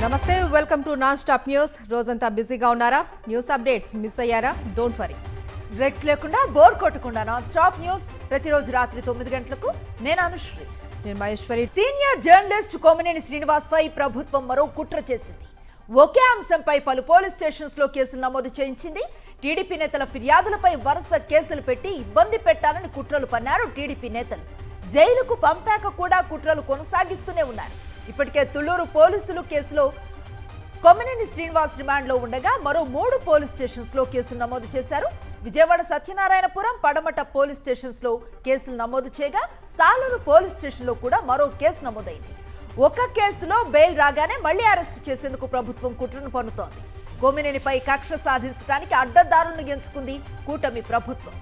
నమస్తే welcome to non stop news. రోజంతా బిజీగా ఉన్నారా? న్యూస్ అప్డేట్స్ మిస్ అయ్యారా? డోంట్ వరీ, బ్రేక్స్ లేకుండా బోర్ కొట్టకుండా నాన్ స్టాప్ న్యూస్ ప్రతిరోజు రాత్రి 9 గంటలకు. నేను అనుశ్రీ. నేను మహేశ్వరి. సీనియర్ జర్నలిస్ట్ కొమ్మినేని శ్రీనివాస్ పై ప్రభుత్వం మరో కుట్ర చేసింది. ఒకే అంశంపై పలు పోలీస్ స్టేషన్స్ లో కేసులు నమోదు చేయించింది. టీడీపీ నేతల ఫిర్యాదులపై వరుస కేసులు పెట్టి ఇబ్బంది పెట్టాలని కుట్రలు పన్నారు టీడీపీ నేతలు. జైలుకు పంపాక కూడా కుట్రలు కొనసాగిస్తూనే ఉన్నారు. ఇప్పటికే తుళ్లూరు పోలీసులు కేసులో కొమ్మినేని శ్రీనివాస్ రిమాండ్లో ఉండగా మరో 3 పోలీస్ స్టేషన్స్ లో కేసులు నమోదు చేశారు. విజయవాడ సత్యనారాయణపురం, పడమట పోలీస్ స్టేషన్స్ లో కేసులు నమోదు చేయగా సాలూరు పోలీస్ స్టేషన్ లో కూడా మరో కేసు నమోదైంది. ఒక కేసులో బెయిల్ రాగానే మళ్లీ అరెస్టు చేసేందుకు ప్రభుత్వం కుట్రను పన్నుతోంది. కొమ్మినేనిపై కక్ష సాధించడానికి అడ్డదారులను ఎంచుకుంది కూటమి ప్రభుత్వం.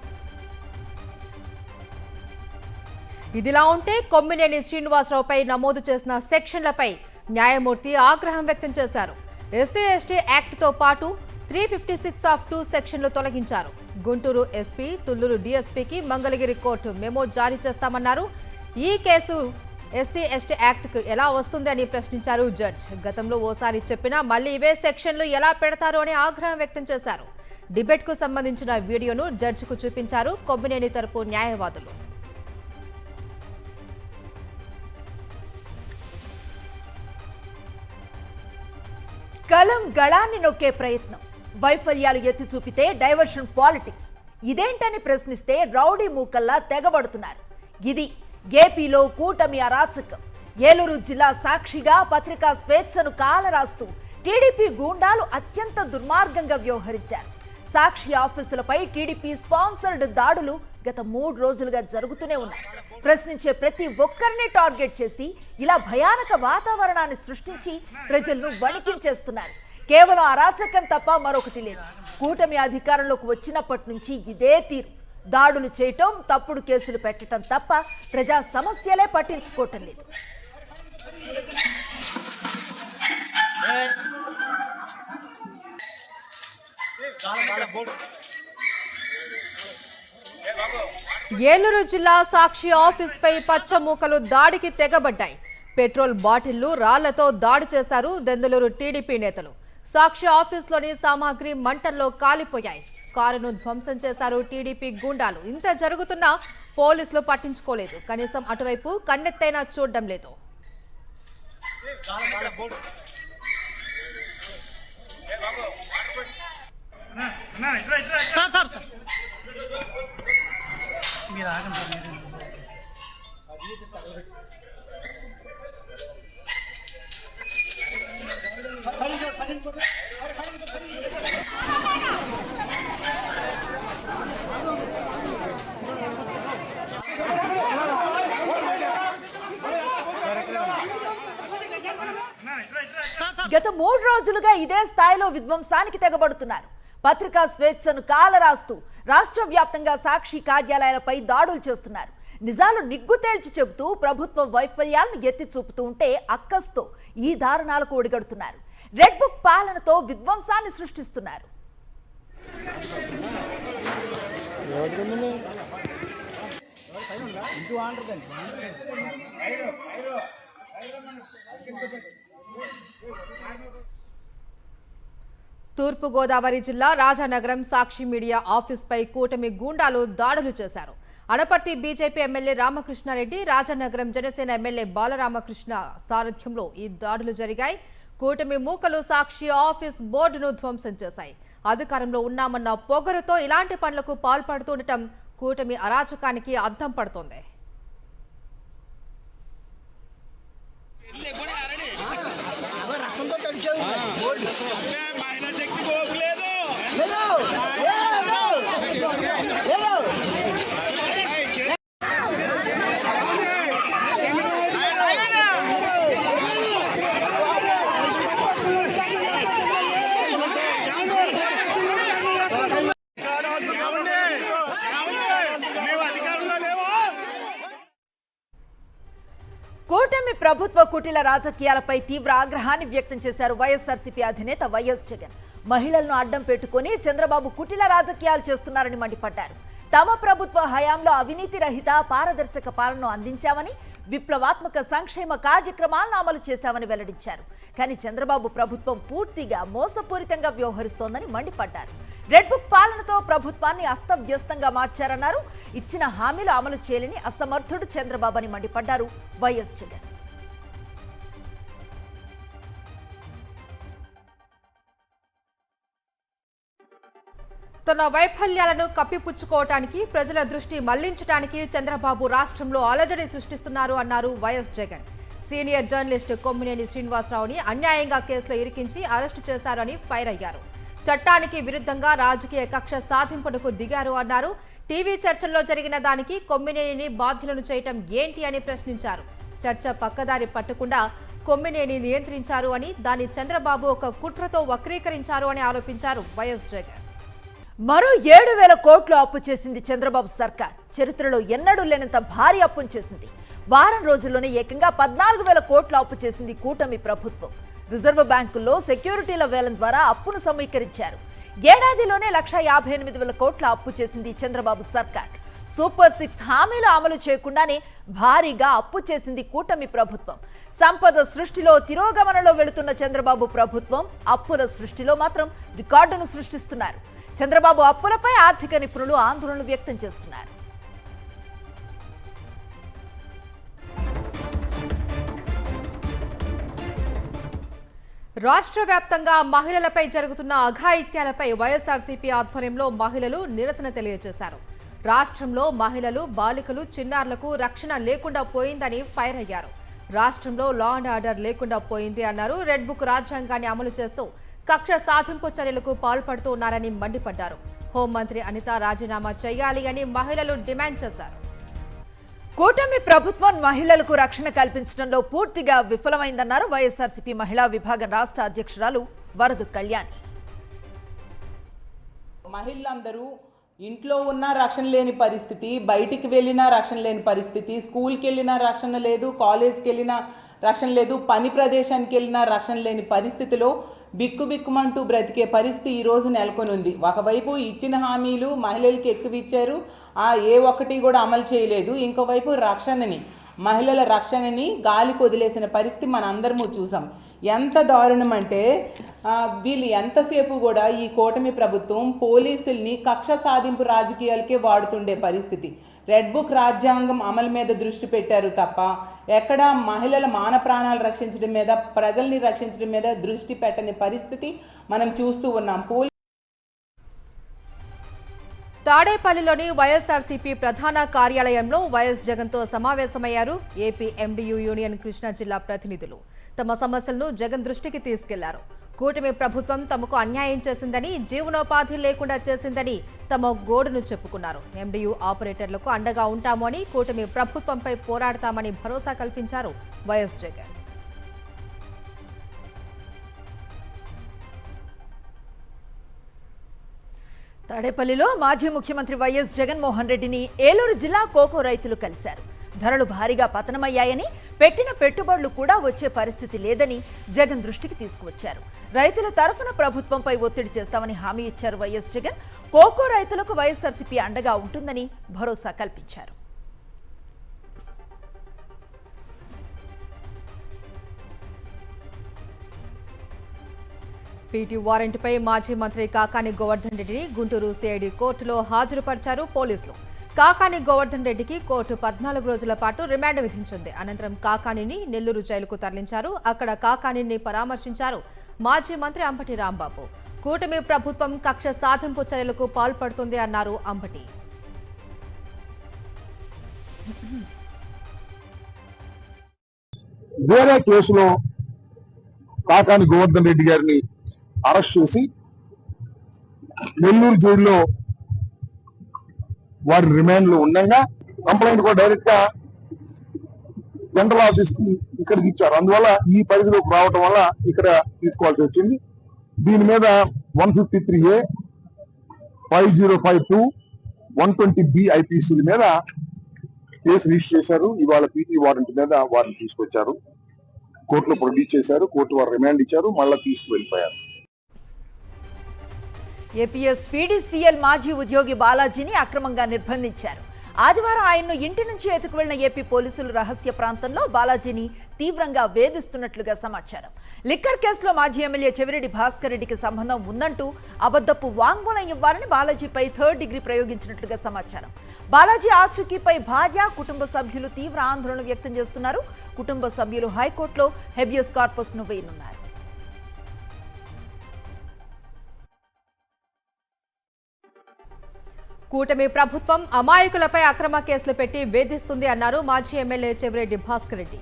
ఇదిలా ఉంటే కొమ్మినేని శ్రీనివాసరావుపై నమోదు చేసిన సెక్షన్లపై న్యాయమూర్తి ఆగ్రహం వ్యక్తం చేశారు. ఎస్సీ ఎస్టీ యాక్ట్తో పాటు 356(2) సెక్షన్లు తొలగించారు. గుంటూరు ఎస్పీ, తుళ్లూరు డీఎస్పీకి మంగళగిరి కోర్టు మెమో జారీ చేస్తామన్నారు. ఈ కేసు ఎస్సీ ఎస్టీ యాక్ట్కు ఎలా వస్తుంది అని ప్రశ్నించారు జడ్జ్. గతంలో ఓసారి చెప్పినా మళ్లీ ఇవే సెక్షన్లు ఎలా పెడతారు అని ఆగ్రహం వ్యక్తం చేశారు. డిబేట్కు సంబంధించిన వీడియోను జడ్జికు చూపించారు కొమ్మినేని తరపు న్యాయవాదులు. కలం గళాన్ని నొక్కే ప్రయత్నం, వైఫల్యాలు ఎత్తి చూపితే డైవర్షన్ పాలిటిక్స్, ఇదేంటని ప్రశ్నిస్తే రౌడీ మూకల్లా తెగబడుతున్నారు. ఇది ఏపీలో కూటమి అరాచకం. ఏలూరు జిల్లా సాక్షిగా పత్రికా స్వేచ్ఛను కాలరాస్తూ టీడీపీ గూండాలు అత్యంత దుర్మార్గంగా వ్యవహరించారు. సాక్షి ఆఫీసులపై టీడీపీ స్పాన్సర్డ్ దాడులు గత 3 రోజులుగా జరుగుతూనే ఉన్నాయి. ప్రశ్నించే ప్రతి ఒక్కరిని టార్గెట్ చేసి ఇలా భయానక వాతావరణాన్ని సృష్టించి ప్రజలను వణికించేస్తున్నారు. కేవలం అరాచకం తప్ప మరొకటి లేదు. కూటమి అధికారంలోకి వచ్చినప్పటి నుంచి ఇదే తీరు. దాడులు చేయటం, తప్పుడు కేసులు పెట్టడం తప్ప ప్రజా సమస్యలే పట్టించుకోవటం లేదు. ఏలూరు జిల్లా సాక్షి ఆఫీస్ పై పచ్చ మూకలు దాడికి తెగబడ్డాయి. పెట్రోల్ బాటిళ్లు, రాళ్లతో దాడి చేశారు దెందులూరు టీడీపీ నేతలు. సాక్షి ఆఫీస్లోని సామాగ్రి మంటల్లో కాలిపోయాయి. కారును ధ్వంసం చేశారు టీడీపీ గూండాలు. ఇంత జరుగుతున్నా పోలీసులు పట్టించుకోలేదు. కనీసం అటువైపు కన్నెత్తైనా చూడడం లేదు. గత 3 రోజులుగా ఇదే స్థాయిలో విధ్వంసానికి తెగబడుతున్నారు. పత్రికా స్వేచ్ఛను కాలరాస్తూ రాష్ట్ర వ్యాప్తంగా సాక్షి కార్యాలయాలపై దాడులు చేస్తున్నారు. నిజాలు నిగ్గు తేల్చి చెబుతూ ప్రభుత్వ వైఫల్యాలను ఎత్తి చూపుతూ ఉంటే అక్కస్తో ఈ దారుణాలకు ఒడిగడుతున్నారు. రెడ్ బుక్ పాలనతో విధ్వంసాన్ని సృష్టిస్తున్నారు. తూర్పుగోదావరి జిల్లా రాజానగరం సాక్షి మీడియా ఆఫీస్ పై కూటమి గూండాలు దాడులు చేశారు. Anaparthi BJP MLA Ramakrishna Reddy, Rajanagaram Janasena MLA Balaramakrishna సారథ్యంలో ఈ దాడులు జరిగాయి. కూటమి మూకలు సాక్షి ఆఫీస్ బోర్డును ధ్వంసం చేశాయి. అధికారంలో ఉన్నామన్న పొగరుతో ఇలాంటి పనులకు పాల్పడుతుండటం కూటమి అరాచకానికి అద్దం పడుతోంది. కూటమి ప్రభుత్వ కుటిల రాజకీయాలపై తీవ్ర ఆగ్రహాన్ని వ్యక్తం చేశారు వైఎస్ఆర్సీపీ అధినేత వైఎస్ జగన్. మహిళలను అడ్డం పెట్టుకుని చంద్రబాబు కుటిల రాజకీయాలు చేస్తున్నారని మండిపడ్డారు. తమ ప్రభుత్వ హయాంలో అవినీతి రహిత పారదర్శక పాలనను అందించామని, విప్లవాత్మక సంక్షేమ కార్యక్రమాలను అమలు చేశామని వెల్లడించారు. కానీ చంద్రబాబు ప్రభుత్వం పూర్తిగా మోసపూరితంగా వ్యవహరిస్తోందని మండిపడ్డారు. రెడ్ బుక్ పాలనతో ప్రభుత్వాన్ని అస్తవ్యస్తంగా మార్చారన్నారు. ఇచ్చిన హామీలు అమలు చేయలేని అసమర్థుడు చంద్రబాబు అని మండిపడ్డారు వైఎస్ జగన్. తన వైఫల్యాలను కప్పిపుచ్చుకోవటానికి, ప్రజల దృష్టి మళ్లించడానికి చంద్రబాబు రాష్ట్రంలో అలజడి సృష్టిస్తున్నారు అన్నారు YS Jagan. Senior journalist Kommineni శ్రీనివాసరావుని అన్యాయంగా కేసులో ఇరికించి అరెస్టు చేశారని ఫైర్ అయ్యారు. చట్టానికి విరుద్ధంగా రాజకీయ కక్ష సాధింపునకు దిగారు అన్నారు. టీవీ చర్చల్లో జరిగిన దానికి కొమ్మినేనిని బాధ్యులను చేయటం ఏంటి అని ప్రశ్నించారు. చర్చ పక్కదారి పట్టకుండా కొమ్మినేని నియంత్రించారు అని, దాన్ని చంద్రబాబు ఒక కుట్రతో వక్రీకరించారు అని ఆరోపించారు వైఎస్ జగన్. మరో 7,000 కోట్లు అప్పు చేసింది చంద్రబాబు సర్కార్. చరిత్రలో ఎన్నడూ లేనంత భారీ అప్పును చేసింది. వారం రోజుల్లోనే ఏకంగా 14,000 కోట్లు అప్పు చేసింది కూటమి ప్రభుత్వం. రిజర్వ్ బ్యాంకుల్లో సెక్యూరిటీల వేలం ద్వారా అప్పును సమీకరించారు. ఏడాదిలోనే 1,58,000 కోట్ల అప్పు చేసింది చంద్రబాబు సర్కార్. సూపర్ 6 హామీలు అమలు చేయకుండానే భారీగా అప్పు చేసింది కూటమి ప్రభుత్వం. సంపద సృష్టిలో తిరోగమనలో వెళుతున్న చంద్రబాబు ప్రభుత్వం అప్పుల సృష్టిలో మాత్రం రికార్డును సృష్టిస్తున్నారు. చంద్రబాబు అప్పులపై ఆర్థిక నిపుణులు ఆందోళనలు వ్యక్తం చేస్తున్నారు. రాష్ట్ర వ్యాప్తంగా మహిళలపై జరుగుతున్న అఘాయిత్యాలపై వైఎస్ఆర్సీపీ ఆధ్వర్యంలో మహిళలు నిరసన తెలియజేశారు. రాష్ట్రంలో మహిళలు, బాలికలు, చిన్నారులకు రక్షణ లేకుండా పోయిందని ఫైర్ అయ్యారు. రాష్ట్రంలో లా అండ్ ఆర్డర్ లేకుండా పోయింది అన్నారు. రెడ్ బుక్ రాజ్యాంగాన్ని అమలు చేస్తూ కక్ష సాధింపు చర్యలకు పాల్పడుతూ ఉన్నారని మండిపడ్డారు. హోంమంత్రి అనిత రాజీనామా చేయాలి అని మహిళలు డిమాండ్ చేశారు. కూటమి ప్రభుత్వం మహిళలకు రక్షణ కల్పించడంలో పూర్తిగా విఫలమైందన్నారు వైఎస్ఆర్సీపీ మహిళా విభాగం రాష్ట్ర అధ్యక్షురాలు వరదు కళ్యాణి. మహిళలందరూ ఇంట్లో ఉన్న రక్షణ లేని పరిస్థితి, బయటికి వెళ్ళినా రక్షణ లేని పరిస్థితి, స్కూల్కి వెళ్ళినా రక్షణ లేదు, కాలేజ్కి వెళ్ళినా రక్షణ లేదు, పని ప్రదేశానికి వెళ్ళినా రక్షణ లేని పరిస్థితిలో బిక్కుబిక్కుమంటూ బ్రతికే పరిస్థితి ఈరోజు నెలకొని ఉంది. ఒకవైపు ఇచ్చిన హామీలు మహిళలకి ఎక్కువ ఇచ్చారు, ఏ ఒక్కటి కూడా అమలు చేయలేదు. ఇంకోవైపు మహిళల రక్షణని గాలికి వదిలేసిన పరిస్థితి మనందరము చూసాం. ఎంత దారుణం అంటే వీళ్ళు ఎంతసేపు కూడా ఈ కూటమి ప్రభుత్వం పోలీసుల్ని కక్ష సాధింపు రాజకీయాలకే వాడుతుండే పరిస్థితి. రెడ్ బుక్ రాజ్యాంగం అమలు మీద దృష్టి పెట్టారు తప్ప ఎక్కడ మహిళల మాన ప్రాణాలు రక్షించడం మీద, ప్రజల్ని రక్షించడం మీద దృష్టి పెట్టని పరిస్థితి మనం చూస్తూ ఉన్నాం. తాడేపల్లిలోని వైఎస్ఆర్సీపీ ప్రధాన కార్యాలయంలో వైఎస్ జగన్తో సమావేశమయ్యారు ఏపీ ఎండియు యూనియన్ కృష్ణా జిల్లా ప్రతినిధులు. తమ సమస్యలను జగన్ దృష్టికి తీసుకెళ్లారు. కూటమి ప్రభుత్వం తమకు అన్యాయం చేసిందని, జీవనోపాధి లేకుండా చేసిందని తమ గోడును చెప్పుకున్నారు. ఎండియు ఆపరేటర్లకు అండగా ఉంటాము అని, కూటమి ప్రభుత్వంపై పోరాడతామని భరోసా కల్పించారు వైఎస్ జగన్. తాడేపల్లిలో మాజీ ముఖ్యమంత్రి వైఎస్ జగన్మోహన్ రెడ్డిని ఏలూరు జిల్లా కోకో రైతులు కలిశారు. ధరలు భారీగా పతనమయ్యాయని, పెట్టిన పెట్టుబడులు కూడా వచ్చే పరిస్థితి లేదని జగన్ దృష్టికి తీసుకువచ్చారు. రైతుల తరఫున ప్రభుత్వంపై ఒత్తిడి చేస్తామని హామీ ఇచ్చారు వైఎస్ జగన్. కోకో రైతులకు వైఎస్ఆర్సీపీ అండగా ఉంటుందని భరోసా కల్పించారు. పీటీ వారెంట్పై మాజీ మంత్రి కాకాని గోవర్ధన్ రెడ్డిని గుంటూరు సిఐడి కోర్టులో హాజరుపరిచారు పోలీసులు. కాకాని గోవర్ధన్ రెడ్డికి కోర్టు 14 రోజుల పాటు రిమాండ్ విధించింది. అనంతరం కాకానిని నెల్లూరు జైలుకు తరలించారు. అక్కడ కాకానిని పరామర్శించారు మాజీ మంత్రి అంబటి రాంబాబు. కూటమి ప్రభుత్వం కక్ష సాధింపు చర్యలకు పాల్పడుతుంది అన్నారు అంబటి. వేరే కేసులో కాకాని గోవర్ధన్ రెడ్డి గారిని అరెస్ట్ చేసి నెల్లూరు జైల్లో వారి రిమాండ్ లో ఉండగా కంప్లైంట్ కూడా డైరెక్ట్ గా జనరల్ ఆఫీస్ కి ఇక్కడికి ఇచ్చారు. అందువల్ల ఈ పరిధిలోకి రావటం వల్ల ఇక్కడ తీసుకోవాల్సి వచ్చింది. దీని మీద 153A, 5052, 120B ఐపీసీల మీద కేసు రిజిస్టర్ చేశారు. ఇవాళ పీటీ వారెంట్ మీద వారిని తీసుకొచ్చారు, కోర్టులో ప్రొడ్యూస్ చేశారు. కోర్టు వారు రిమాండ్ ఇచ్చారు, మళ్ళీ తీసుకువెళ్ళిపోయారు. ఏపీఎస్ పీడీసీఎల్ మాజీ ఉద్యోగి బాలాజీని అక్రమంగా నిర్బంధించారు. ఆదివారం ఆయన్ను ఇంటి నుంచి ఎత్తుకు వెళ్లిన ఏపీ పోలీసులు రహస్య ప్రాంతంలో బాలాజీని తీవ్రంగా వేధిస్తున్నట్లుగా సమాచారం. లిక్కర్ కేసులో మాజీ ఎమ్మెల్యే చెవిరెడ్డి భాస్కర్ రెడ్డికి సంబంధం ఉందంటూ అబద్ధపు వాంగ్మూలం ఇవ్వాలని బాలాజీపై 3rd డిగ్రీ ప్రయోగించినట్లుగా సమాచారం. బాలాజీ ఆచూకీపై భార్య, కుటుంబ సభ్యులు తీవ్ర ఆందోళన వ్యక్తం చేస్తున్నారు. కుటుంబ సభ్యులు హైకోర్టులో హెబియస్ కార్పస్ ను వేయనున్నారు. కూటమి ప్రభుత్వం అమాయకులపై అక్రమ కేసులు పెట్టి వేధిస్తుంది అన్నారు మాజీ MLA Chevireddy Bhaskar Reddy.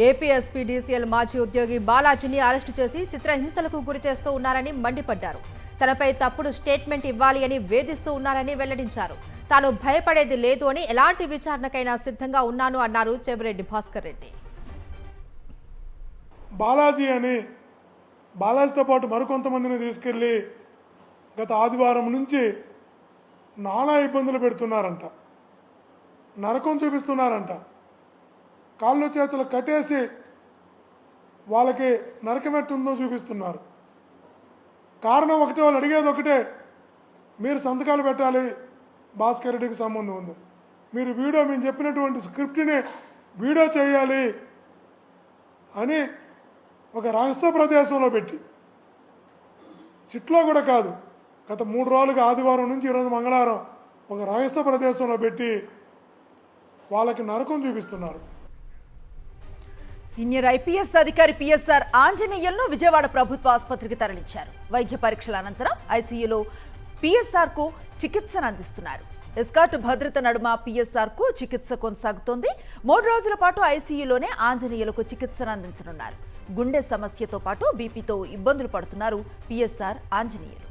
APSP DCL మాజీ ఉద్యోగి బాలాజీని అరెస్టు చేసి చిత్రహింసలకు గురి చేస్తూ ఉన్నారని మండిపడ్డారు. తనపై తప్పుడు స్టేట్మెంట్ ఇవ్వాలి అని వేధిస్తూ ఉన్నారని వెల్లడించారు. తాను భయపడేది లేదు అని ఎలాంటి విచారణకైనా సిద్ధంగా ఉన్నాను అన్నారు చెవిరెడ్డి భాస్కర్ రెడ్డి. బాలాజీతో పాటు మరికొంతమందిని తీసుకెళ్లి గత ఆదివారం నుంచి నానా ఇబ్బందులు పెడుతున్నారంట, నరకం చూపిస్తున్నారంట. కాళ్ళు చేతులు కట్టేసి వాళ్ళకి నరకమెట్టుందో చూపిస్తున్నారు. కారణం ఒకటే, వాళ్ళు అడిగేది ఒకటే, మీరు సంతకాలు పెట్టాలి, భాస్కర్ రెడ్డికి సంబంధం ఉంది, మీరు మేము చెప్పినటువంటి స్క్రిప్ట్ని వీడియో చేయాలి అని ఒక రహస్య ప్రదేశంలో పెట్టి, చిట్లో కూడా కాదు, గత 3 రోజులుగా ఆదివారం నుంచి ఈరోజు మంగళవారం ఒక రహస్య ప్రదేశంలో పెట్టి వాళ్ళకి నరకం చూపిస్తున్నారు. సీనియర్ ఐపీఎస్ అధికారి పిఎస్ఆర్ ఆంజనేయులను విజయవాడ ప్రభుత్వ ఆసుపత్రికి తరలించారు. వైద్య పరీక్షల అనంతరం ఐసీయూలో పిఎస్ఆర్ కు చికిత్సను అందిస్తున్నారు. ఎస్కాట్ భద్రత నడుమ పిఎస్ఆర్ కు చికిత్స కొనసాగుతోంది. 3 రోజుల పాటు ఐసీయూలోనే ఆంజనేయులకు చికిత్సను అందించనున్నారు. గుండె సమస్యతో పాటు బీపీతో ఇబ్బందులు పడుతున్నారు పిఎస్ఆర్ ఆంజనేయులు.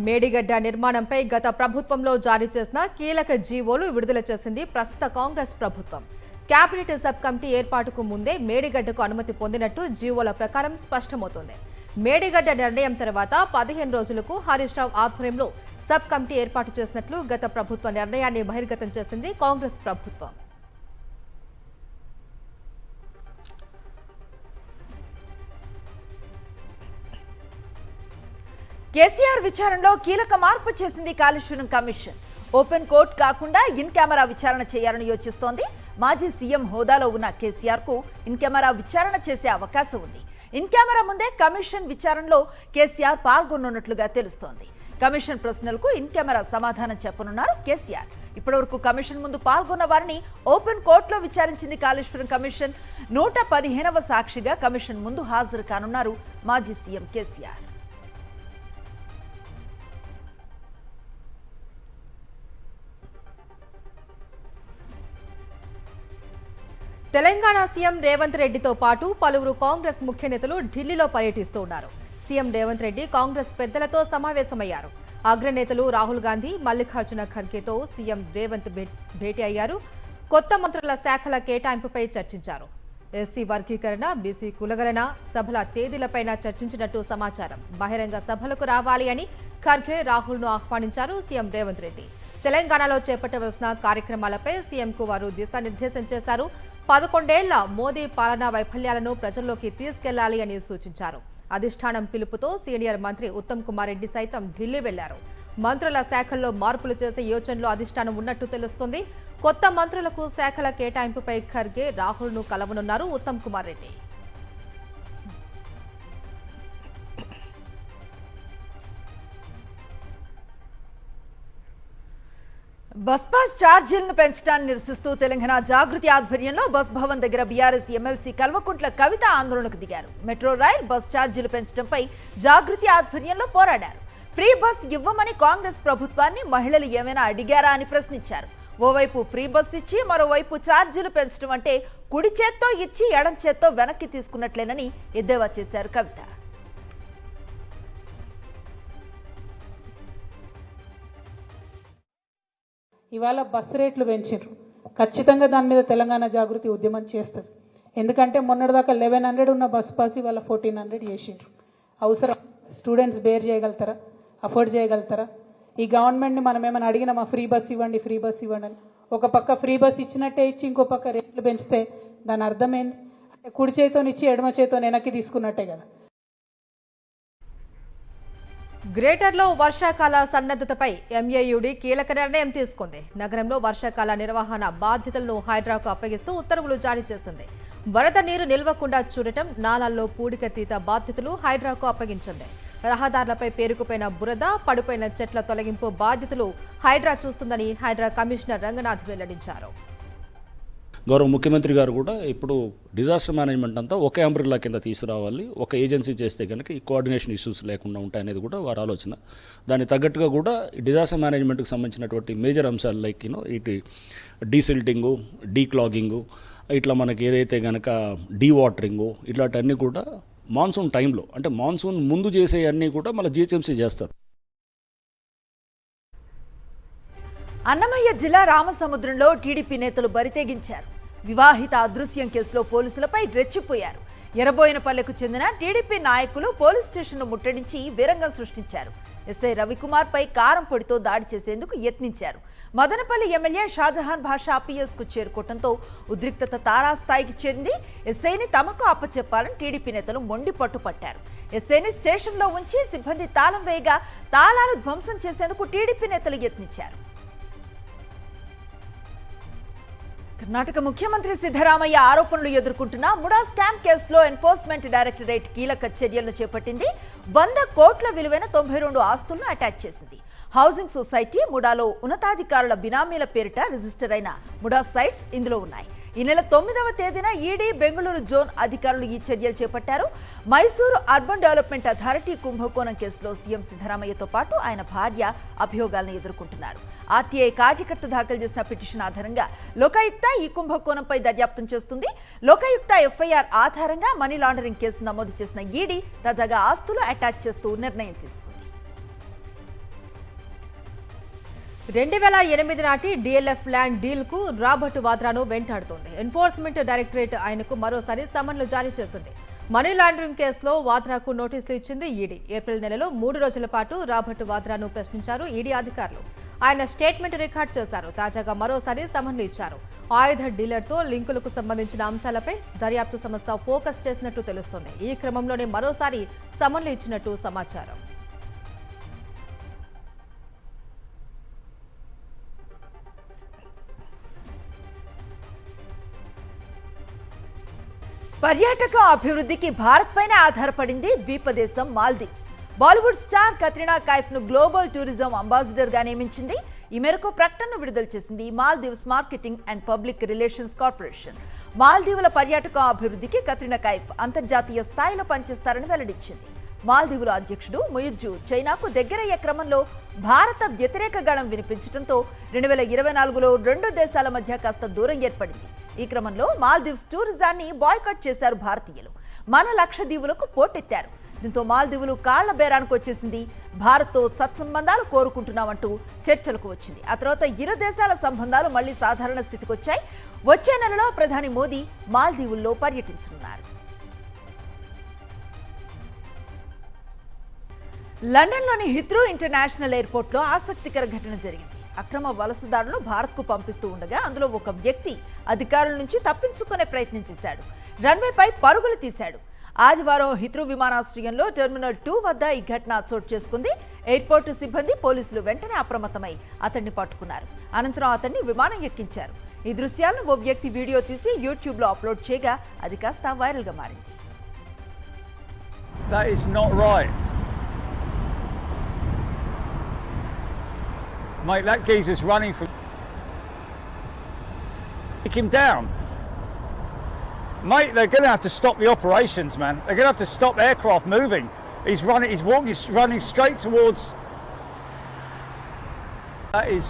మేడిగడ్డ నిర్మాణంపై గత ప్రభుత్వంలో జారీ చేసిన కీలక జీవోలు విడుదల చేసింది ప్రస్తుత కాంగ్రెస్ ప్రభుత్వం. కేబినెట్ సబ్ కమిటీ ఏర్పాటుకు ముందే మేడిగడ్డకు అనుమతి పొందినట్టు జీవోల ప్రకారం స్పష్టమవుతోంది. మేడిగడ్డ నిర్ణయం తర్వాత 15 రోజులకు హరీష్ రావు ఆధ్వర్యంలో సబ్ కమిటీ ఏర్పాటు చేసినట్లు గత ప్రభుత్వ నిర్ణయాన్ని బహిర్గతం చేసింది కాంగ్రెస్ ప్రభుత్వం. కేసీఆర్ విచారణలో కీలక మార్పు చేసింది కాళేశ్వరం కమిషన్. ఓపెన్ కోర్టు కాకుండా ఇన్ కెమెరా విచారణ చేయాలని యోచిస్తోంది. మాజీ సీఎం హోదాలో ఉన్న కేసీఆర్ కు ఇన్ కెమెరా విచారణ చేసే అవకాశం ఉంది. ఇన్ కెమెరా ముందే కమిషన్ విచారణలో కేసీఆర్ పాల్గొనున్నట్లుగా తెలుస్తోంది. కమిషన్ ప్రశ్నలకు ఇన్ కెమెరా సమాధానం చెప్పనున్నారు కేసీఆర్. ఇప్పటివరకు కమిషన్ ముందు పాల్గొన్న వారిని ఓపెన్ కోర్టులో విచారించింది కాళేశ్వరం కమిషన్. 115వ సాక్షిగా కమిషన్ ముందు హాజరు కానున్నారు మాజీ సీఎం కేసీఆర్. తెలంగాణ సీఎం రేవంత్ రెడ్డితో పాటు పలువురు కాంగ్రెస్ ముఖ్య నేతలు ఢిల్లీలో పర్యటిస్తూ ఉన్నారు. సీఎం రేవంత్ రెడ్డి కాంగ్రెస్ పెద్దలతో సమావేశమయ్యారు. అగ్రనేతలు రాహుల్ గాంధీ, మల్లికార్జున ఖర్గేతో సీఎం రేవంత్ భేటీ అయ్యారు. కొత్త మంత్రుల శాఖల కేటాయింపుపై చర్చించారు. ఎస్సీ వర్గీకరణ, బీసీ కులగణన సభల తేదీలపైన చర్చించినట్టు సమాచారం. బహిరంగ సభలకు రావాలి అని ఖర్గే, రాహుల్ను ఆహ్వానించారు సీఎం రేవంత్ రెడ్డి. తెలంగాణలో చేపట్టవలసిన కార్యక్రమాలపై సీఎంకు వారు దిశానిర్దేశం చేశారు. 11 ఏళ్ల మోదీ పాలనా వైఫల్యాలను ప్రజల్లోకి తీసుకెళ్లాలి అని సూచించారు. అధిష్టానం పిలుపుతో సీనియర్ మంత్రి ఉత్తమ్ కుమార్ రెడ్డి సైతం ఢిల్లీ వెళ్లారు. మంత్రుల శాఖల్లో మార్పులు చేసే యోచనలో అధిష్టానం ఉన్నట్టు తెలుస్తోంది. కొత్త మంత్రులకు శాఖల కేటాయింపుపై ఖర్గే, రాహుల్ను కలవనున్నారు ఉత్తమ్ కుమార్ రెడ్డి. బస్ పాస్ ఛార్జీలను పెంచడాన్ని నిరసిస్తూ తెలంగాణ జాగృతి ఆధ్వర్యంలో బస్ భవన్ దగ్గర బీఆర్ఎస్ ఎమ్మెల్సీ కల్వకుంట్ల కవిత ఆందోళనకు దిగారు. మెట్రో రైల్ బస్ ఛార్జీలు పెంచడంపై జాగృతి ఆధ్వర్యంలో పోరాడారు. ఫ్రీ బస్ ఇవ్వమని కాంగ్రెస్ ప్రభుత్వాన్ని మహిళలు ఏమైనా అడిగారా అని ప్రశ్నించారు. ఓవైపు ఫ్రీ బస్ ఇచ్చి మరోవైపు ఛార్జీలు పెంచడం అంటే కుడి చేత్తో ఇచ్చి ఎడం చేత్తో వెనక్కి తీసుకున్నట్లేనని ఎద్దేవా చేశారు కవిత. ఇవాళ బస్ రేట్లు పెంచారు. ఖచ్చితంగా దాని మీద తెలంగాణ జాగృతి ఉద్యమం చేస్తుంది. ఎందుకంటే మొన్నటిదాకా 1100 ఉన్న బస్ పాస్ ఇవాళ 1400 చేసిండ్రు. అవసరం? స్టూడెంట్స్ బేర్ చేయగలుగుతారా? అఫోర్డ్ చేయగలుగుతారా? ఈ గవర్నమెంట్ని మనం ఏమైనా అడిగినామా ఫ్రీ బస్ ఇవ్వండి, ఫ్రీ బస్ ఇవ్వండి అని? ఒక పక్క ఫ్రీ బస్ ఇచ్చినట్టే ఇచ్చి ఇంకో పక్క రేట్లు పెంచితే దాని అర్థమైంది అంటే కుడి చేతితో ఇచ్చి ఎడమ చేతితో వెనక్కి తీసుకున్నట్టే కదా. గ్రేటర్లో వర్షాకాల సన్నద్ధతపై ఎంఏయుడి కీలక నిర్ణయం తీసుకుంది. నగరంలో వర్షాకాల నిర్వహణ బాధ్యతలను హైడ్రాకు అప్పగిస్తూ ఉత్తర్వులు జారీ చేసింది. వరద నీరు నిల్వకుండా చూడటం, నాలాల్లో పూడికతీత బాధ్యతలు హైడ్రాకు అప్పగించింది. రహదారులపై పేరుకుపోయిన బురద, పడిపోయిన చెట్ల తొలగింపు బాధ్యతలు హైడ్రా చూస్తుందని హైడ్రా కమిషనర్ రంగనాథ్ వెల్లడించారు. గౌరవ ముఖ్యమంత్రి గారు కూడా ఇప్పుడు డిజాస్టర్ మేనేజ్మెంట్ అంతా ఒకే అంబ్రెల్లా కింద తీసుకురావాలి, ఒక ఏజెన్సీ చేస్తే కనుక ఈ కోఆర్డినేషన్ ఇష్యూస్ లేకుండా ఉంటాయనేది కూడా వారి ఆలోచన. దానికి తగ్గట్టుగా కూడా డిజాస్టర్ మేనేజ్మెంట్కి సంబంధించినటువంటి మేజర్ అంశాలు లైక్ ఇటు డీసిల్టింగు, డీక్లాగింగు, ఇట్లా మనకి ఏదైతే కనుక డీవాటరింగు, ఇట్లాంటివన్నీ కూడా మాన్సూన్ టైంలో, అంటే మాన్సూన్ ముందు చేసే అన్నీ కూడా మళ్ళీ జిహెచ్ఎంసీ చేస్తారు. అన్నమయ్య జిల్లా రామసముద్రంలో టీడీపీ నేతలు బరితెగించారు. వివాహిత అదృశ్యం కేసులో పోలీసులపై రెచ్చిపోయారు. ఎర్రబోయినపల్లెకు చెందిన టీడీపీ నాయకులు పోలీస్ స్టేషన్ను ముట్టడించి వీరంగం సృష్టించారు. ఎస్ఐ రవికుమార్ పై కారం పొడితో దాడి చేసేందుకు యత్నించారు. మదనపల్లి ఎమ్మెల్యే షాజహాన్ భాషా పిఎస్కు చేరుకోవడంతో ఉద్రిక్తత తారాస్థాయికి చేరింది. ఎస్ఐని తమకు అప్పచెప్పాలని టీడీపీ నేతలు మొండి పట్టుపట్టారు. ఎస్ఐని స్టేషన్లో ఉంచి సిబ్బంది తాళం వేయగా తాళాలు ధ్వంసం చేసేందుకు టీడీపీ నేతలు యత్నించారు. కర్ణాటక ముఖ్యమంత్రి సిద్ధరామయ్య ఆరోపణలు ఎదుర్కొంటున్న ముడా స్కామ్ కేసులో ఎన్ఫోర్స్మెంట్ డైరెక్టరేట్ కీలక చర్యలను చేపట్టింది. 100 కోట్ల విలువైన 92 ఆస్తులను అటాచ్ చేసింది. హౌసింగ్ సొసైటీ ముడాలో ఉన్నతాధికారుల బినామీల పేరిట రిజిస్టర్ అయిన ముడా సైట్స్ ఇందులో ఉన్నాయి. ఈ నెల 9వ తేదీన ఈడీ బెంగళూరు జోన్ అధికారులు ఈ చర్యలు చేపట్టారు. మైసూరు అర్బన్ డెవలప్మెంట్ అథారిటీ కుంభకోణం కేసులో సీఎం సిద్ధరామయ్యతో పాటు ఆయన భార్య అభియోగాలను ఎదుర్కొంటున్నారు. ఆర్టీఐ కార్యకర్త దాఖలు చేసిన పిటిషన్ ఆధారంగా లోకాయుక్త ఈ కుంభకోణంపై దర్యాప్తు చేస్తుంది. లోకాయుక్త ఎఫ్ఐఆర్ ఆధారంగా మనీ లాండరింగ్ కేసు నమోదు చేసిన ఈడీ తాజాగా ఆస్తులు అటాచ్ చేస్తూ నిర్ణయం తీసుకుంది. 2008 నాటి డిఎల్ఎఫ్ ల్యాండ్ డీల్ కు రాబర్ట్ వాద్రాను వెంటాడుతోంది. ఎన్ఫోర్స్మెంట్ డైరెక్టరేట్ ఆయనకు మరోసారి సమన్లు జారీ చేసింది. మనీ లాండరింగ్ కేసులో వాద్రాకు నోటీసులు ఇచ్చింది ఈడీ. ఏప్రిల్ నెలలో 3 రోజుల పాటు రాబర్ట్ వాద్రాను ప్రశ్నించారు ఈడీ అధికారులు. ఆయన స్టేట్మెంట్ రికార్డ్ చేశారు. తాజాగా మరోసారి సమన్లు ఇచ్చారు. ఆయుధ డీలర్తో లింకులకు సంబంధించిన అంశాలపై దర్యాప్తు సంస్థ ఫోకస్ చేసినట్టు తెలుస్తోంది. ఈ క్రమంలోనే మరోసారి సమన్లు ఇచ్చినట్టు సమాచారం. పర్యాటక అభివృద్ధికి భారత్ పైన ఆధారపడింది ద్వీపదేశం మాల్దీవ్స్. బాలీవుడ్ స్టార్ కత్రినా కైఫ్ ను గ్లోబల్ టూరిజం అంబాసిడర్ గా నియమించింది. ఈ మేరకు ప్రకటన విడుదల చేసింది Maldives marketing and public relations corporation. మాల్దీవుల పర్యాటక అభివృద్ధికి కత్రినా కైఫ్ అంతర్జాతీయ స్థాయిలో పనిచేస్తారని వెల్లడించింది. మాల్దీవుల అధ్యక్షుడు ముయిజ్జు చైనాకు దగ్గరయ్యే క్రమంలో భారత వ్యతిరేక గళం వినిపించడంతో 2024లో 2 దేశాల మధ్య కాస్త దూరం ఏర్పడింది. ఈ క్రమంలో మాల్దీవ్స్ టూరిజాన్ని బాయ్కాట్ చేశారు భారతీయులు. మన లక్షద్వీపులకు పోటెత్తారు. దీంతో మాల్దీవులు కాళ్ల బేరానికి వచ్చేసింది. భారత్తో సత్సంబంధాలు కోరుకుంటున్నామంటూ చర్చలకు వచ్చింది. ఆ తర్వాత ఇరు దేశాల సంబంధాలు మళ్లీ సాధారణ స్థితికి వచ్చాయి. వచ్చే నెలలో ప్రధాని మోదీ మాల్దీవుల్లో పర్యటించనున్నారు. లండన్లోని హిత్రూ ఇంటర్నేషనల్ ఎయిర్పోర్ట్లో ఆసక్తికర ఘటన జరిగింది. అక్రమ వలసదారులను భారత్కు పంపిస్తూ ఉండగా అందులో ఒక వ్యక్తి అధికారుల నుంచి తప్పించుకునే ప్రయత్నం చేశాడు. రన్వేపై పరుగులు తీశాడు. ఆదివారం హిత్రూ విమానాశ్రయంలో టెర్మినల్ 2 వద్ద ఈ ఘటన చోటు చేసుకుంది. ఎయిర్పోర్టు సిబ్బంది, పోలీసులు వెంటనే అప్రమత్తమై అతన్ని పట్టుకున్నారు. అనంతరం అతన్ని విమానం ఎక్కించారు. ఈ దృశ్యాలను ఓ వ్యక్తి వీడియో తీసి యూట్యూబ్లో అప్లోడ్ చేయగా అది కాస్త వైరల్గా మారింది. That is not right. Mate, that geezer's running from... Take him down. Mate, they're going to have to stop the operations, man. They're going to have to stop aircraft moving. He's running straight towards... That is...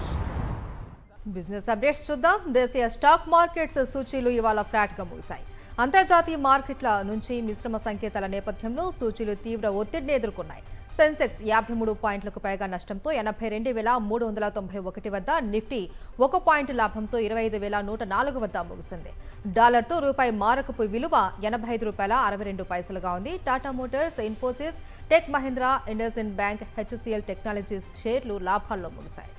business updates చూద్దాం. దేశీయ stock markets సూచీలు ఇవాళ ఫ్లాట్గా ముగిశాయి. అంతర్జాతీయ మార్కెట్ల నుంచి మిశ్రమ సంకేతాల నేపథ్యంలో సూచీలు తీవ్ర ఒత్తిడిని ఎదుర్కొన్నాయి. సెన్సెక్స్ 53 పాయింట్లకు పైగా నష్టంతో 82,391 వద్ద, నిఫ్టీ 1 పాయింట్ లాభంతో 25,104 వద్ద ముగిసింది. డాలర్తో రూపాయి మారకపు విలువ ₹85.62గా ఉంది. Tata Motors, Infosys, tech Mahindra, IndusInd bank, HCl technologies షేర్లు లాభాల్లో ముగిశాయి.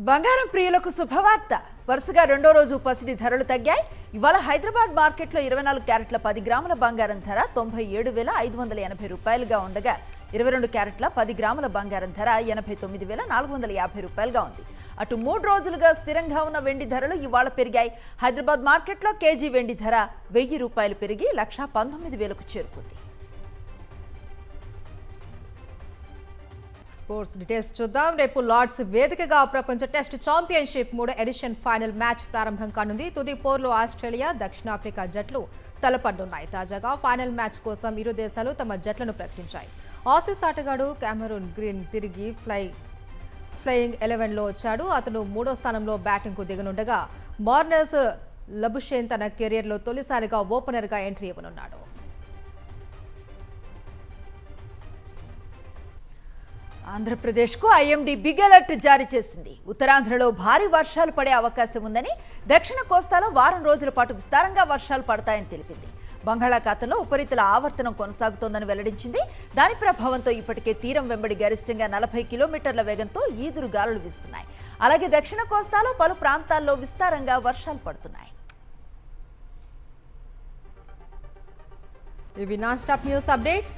బంగారం ప్రియులకు శుభవార్త. వరుసగా రెండో రోజు పసిడి ధరలు తగ్గాయి. ఇవాళ హైదరాబాద్ మార్కెట్లో 24 క్యారెట్ల 10 గ్రాముల బంగారం ధర 97,580 రూపాయలుగా ఉండగా 22 క్యారెట్ల 10 గ్రాముల బంగారం ధర 89,450 రూపాయలుగా ఉంది. అటు 3 రోజులుగా స్థిరంగా ఉన్న వెండి ధరలు ఇవాళ పెరిగాయి. హైదరాబాద్ మార్కెట్లో కేజీ వెండి ధర 1000 రూపాయలు పెరిగి 1,19,000కు చేరుకుంది. స్పోర్ట్స్ డీటెయిల్స్ చూద్దాం. రేపు లార్డ్స్ వేదికగా ప్రపంచ టెస్ట్ ఛాంపియన్షిప్ 3వ ఎడిషన్ ఫైనల్ మ్యాచ్ ప్రారంభం కానుంది. తుది పోర్లో ఆస్ట్రేలియా, దక్షిణాఫ్రికా జట్లు తలపడ్డున్నాయి. తాజాగా ఫైనల్ మ్యాచ్ కోసం ఇరు దేశాలు తమ జట్లను ప్రకటించాయి. ఆసీస్ ఆటగాడు కెమెరూన్ గ్రీన్ తిరిగి ఫ్లయింగ్ 11లో వచ్చాడు. అతను 3వ స్థానంలో బ్యాటింగ్కు దిగనుండగా మార్నస్ లబుషేన్ తన కెరీర్లో తొలిసారిగా ఓపెనర్గా ఎంట్రీ ఇవ్వనున్నాడు. ఆంధ్రప్రదేశ్కు ఐఎండీ బిగ్ అలర్ట్ జారీ చేసింది. ఉత్తరాంధ్రలో భారీ వర్షాలు పడే అవకాశం ఉందని, దక్షిణ కోస్తాలో వారం రోజుల పాటు విస్తారంగా వర్షాలు పడతాయని తెలిపింది. బంగాళాఖాతంలో ఉపరితల ఆవర్తనం కొనసాగుతోందని వెల్లడించింది. దాని ప్రభావంతో ఇప్పటికే తీరం వెంబడి గరిష్టంగా 40 కిలోమీటర్ల వేగంతో ఈదురు గాలులు వీస్తున్నాయి. అలాగే దక్షిణ కోస్తాలో పలు ప్రాంతాల్లో విస్తారంగా వర్షాలు పడుతున్నాయి. ఇవి నాన్ స్టాప్ న్యూస్ అప్డేట్స్.